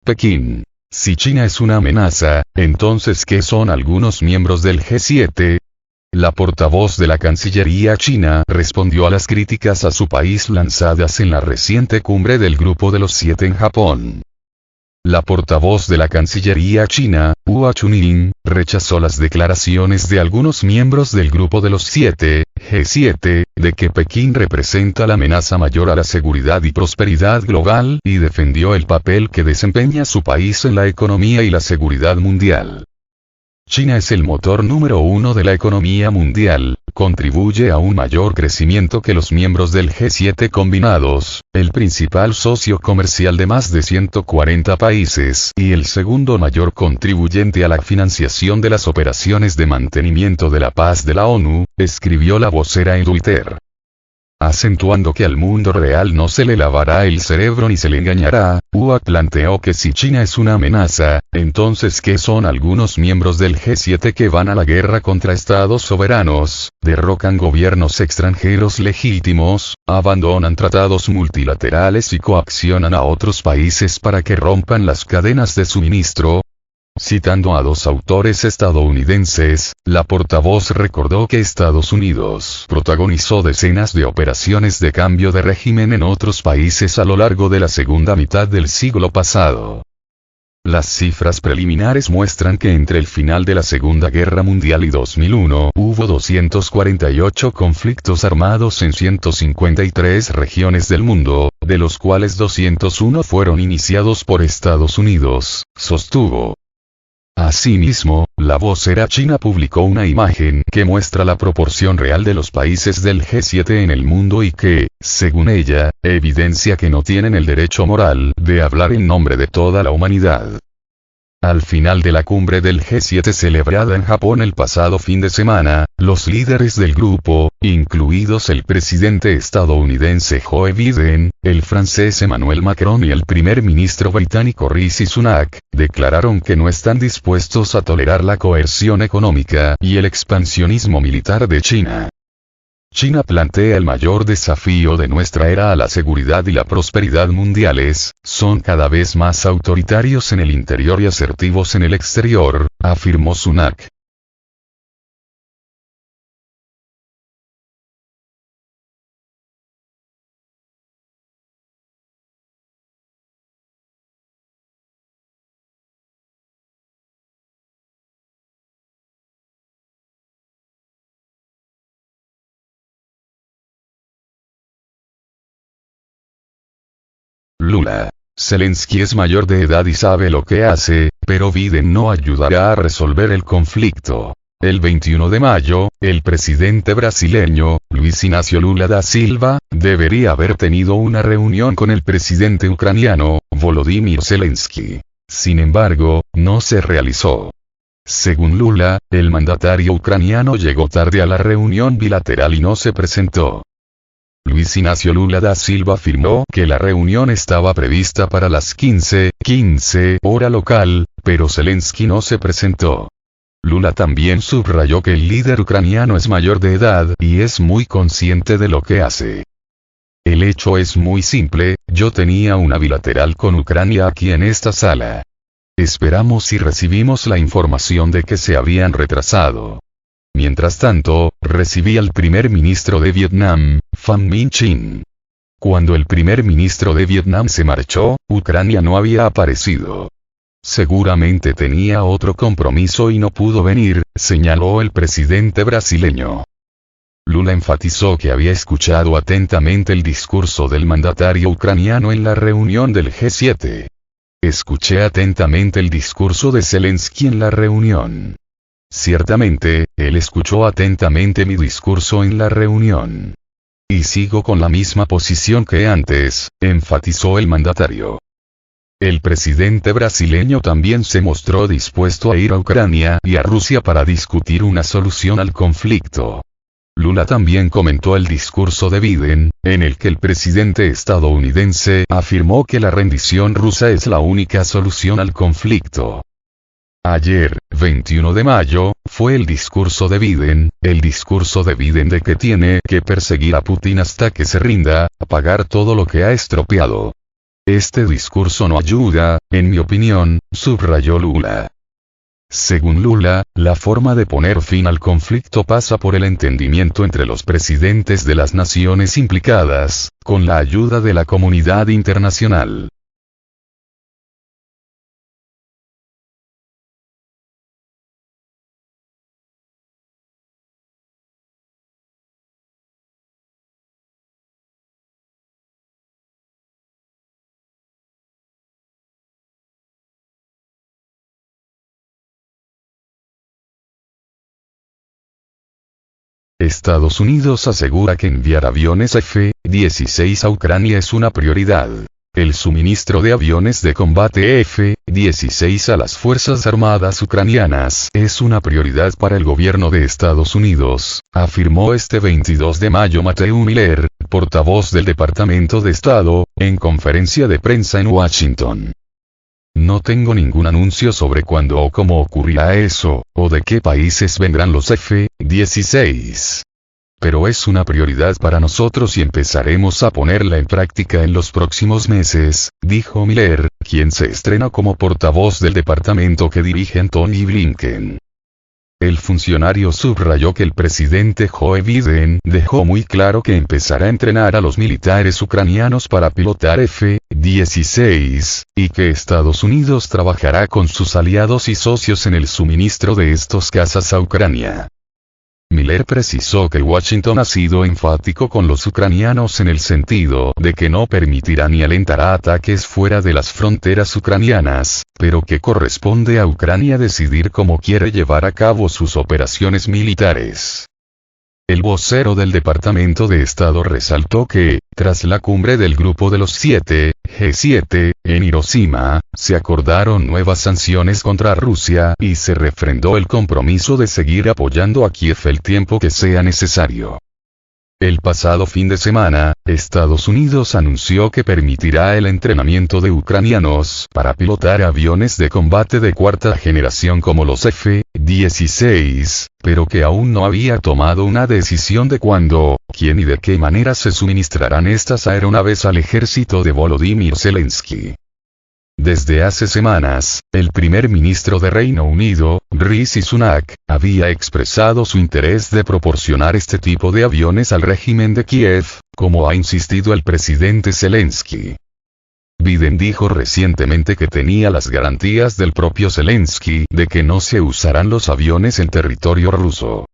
Pekín. Si China es una amenaza, entonces ¿qué son algunos miembros del G7? La portavoz de la Cancillería china respondió a las críticas a su país lanzadas en la reciente cumbre del Grupo de los Siete en Japón. La portavoz de la Cancillería china, Hua Chunying, rechazó las declaraciones de algunos miembros del Grupo de los Siete, G7, de que Pekín representa la amenaza mayor a la seguridad y prosperidad global y defendió el papel que desempeña su país en la economía y la seguridad mundial. China es el motor número uno de la economía mundial, contribuye a un mayor crecimiento que los miembros del G7 combinados, el principal socio comercial de más de 140 países y el segundo mayor contribuyente a la financiación de las operaciones de mantenimiento de la paz de la ONU, escribió la vocera en Twitter. Acentuando que al mundo real no se le lavará el cerebro ni se le engañará, Hua planteó que si China es una amenaza, entonces ¿qué son algunos miembros del G7 que van a la guerra contra estados soberanos, derrocan gobiernos extranjeros legítimos, abandonan tratados multilaterales y coaccionan a otros países para que rompan las cadenas de suministro? Citando a dos autores estadounidenses, la portavoz recordó que Estados Unidos protagonizó decenas de operaciones de cambio de régimen en otros países a lo largo de la segunda mitad del siglo pasado. Las cifras preliminares muestran que entre el final de la Segunda Guerra Mundial y 2001 hubo 248 conflictos armados en 153 regiones del mundo, de los cuales 201 fueron iniciados por Estados Unidos, sostuvo. Asimismo, la vocera china publicó una imagen que muestra la proporción real de los países del G7 en el mundo y que, según ella, evidencia que no tienen el derecho moral de hablar en nombre de toda la humanidad. Al final de la cumbre del G7 celebrada en Japón el pasado fin de semana, los líderes del grupo, incluidos el presidente estadounidense Joe Biden, el francés Emmanuel Macron y el primer ministro británico Rishi Sunak, declararon que no están dispuestos a tolerar la coerción económica y el expansionismo militar de China. China plantea el mayor desafío de nuestra era a la seguridad y la prosperidad mundiales, son cada vez más autoritarios en el interior y asertivos en el exterior, afirmó Sunak. Lula. Zelensky es mayor de edad y sabe lo que hace, pero Biden no ayudará a resolver el conflicto. El 21 de mayo, el presidente brasileño, Luiz Inácio Lula da Silva, debería haber tenido una reunión con el presidente ucraniano, Volodymyr Zelensky. Sin embargo, no se realizó. Según Lula, el mandatario ucraniano llegó tarde a la reunión bilateral y no se presentó. Luiz Inácio Lula da Silva afirmó que la reunión estaba prevista para las 15:15 hora local, pero Zelensky no se presentó. Lula también subrayó que el líder ucraniano es mayor de edad y es muy consciente de lo que hace. El hecho es muy simple, yo tenía una bilateral con Ucrania aquí en esta sala. Esperamos y recibimos la información de que se habían retrasado. Mientras tanto, recibí al primer ministro de Vietnam, Pham Minh Chinh. Cuando el primer ministro de Vietnam se marchó, Ucrania no había aparecido. Seguramente tenía otro compromiso y no pudo venir, señaló el presidente brasileño. Lula enfatizó que había escuchado atentamente el discurso del mandatario ucraniano en la reunión del G7. Escuché atentamente el discurso de Zelensky en la reunión. Ciertamente, él escuchó atentamente mi discurso en la reunión. Y sigo con la misma posición que antes, enfatizó el mandatario. El presidente brasileño también se mostró dispuesto a ir a Ucrania y a Rusia para discutir una solución al conflicto. Lula también comentó el discurso de Biden, en el que el presidente estadounidense afirmó que la rendición rusa es la única solución al conflicto. Ayer, 21 de mayo, fue el discurso de Biden de que tiene que perseguir a Putin hasta que se rinda, pagar todo lo que ha estropeado. Este discurso no ayuda, en mi opinión, subrayó Lula. Según Lula, la forma de poner fin al conflicto pasa por el entendimiento entre los presidentes de las naciones implicadas, con la ayuda de la comunidad internacional. Estados Unidos asegura que enviar aviones F-16 a Ucrania es una prioridad. El suministro de aviones de combate F-16 a las Fuerzas Armadas ucranianas es una prioridad para el gobierno de Estados Unidos, afirmó este 22 de mayo Matthew Miller, portavoz del Departamento de Estado, en conferencia de prensa en Washington. No tengo ningún anuncio sobre cuándo o cómo ocurrirá eso, o de qué países vendrán los F-16. Pero es una prioridad para nosotros y empezaremos a ponerla en práctica en los próximos meses, dijo Miller, quien se estrena como portavoz del departamento que dirige Antony Blinken. El funcionario subrayó que el presidente Joe Biden dejó muy claro que empezará a entrenar a los militares ucranianos para pilotar F-16, y que Estados Unidos trabajará con sus aliados y socios en el suministro de estos cazas a Ucrania. Miller precisó que Washington ha sido enfático con los ucranianos en el sentido de que no permitirá ni alentará ataques fuera de las fronteras ucranianas, pero que corresponde a Ucrania decidir cómo quiere llevar a cabo sus operaciones militares. El vocero del Departamento de Estado resaltó que, tras la cumbre del Grupo de los 7, G7, en Hiroshima, se acordaron nuevas sanciones contra Rusia y se refrendó el compromiso de seguir apoyando a Kiev el tiempo que sea necesario. El pasado fin de semana, Estados Unidos anunció que permitirá el entrenamiento de ucranianos para pilotar aviones de combate de cuarta generación como los F-16, pero que aún no había tomado una decisión de cuándo, quién y de qué manera se suministrarán estas aeronaves al ejército de Volodymyr Zelensky. Desde hace semanas, el primer ministro de Reino Unido, Rishi Sunak, había expresado su interés de proporcionar este tipo de aviones al régimen de Kiev, como ha insistido el presidente Zelensky. Biden dijo recientemente que tenía las garantías del propio Zelensky de que no se usarán los aviones en territorio ruso.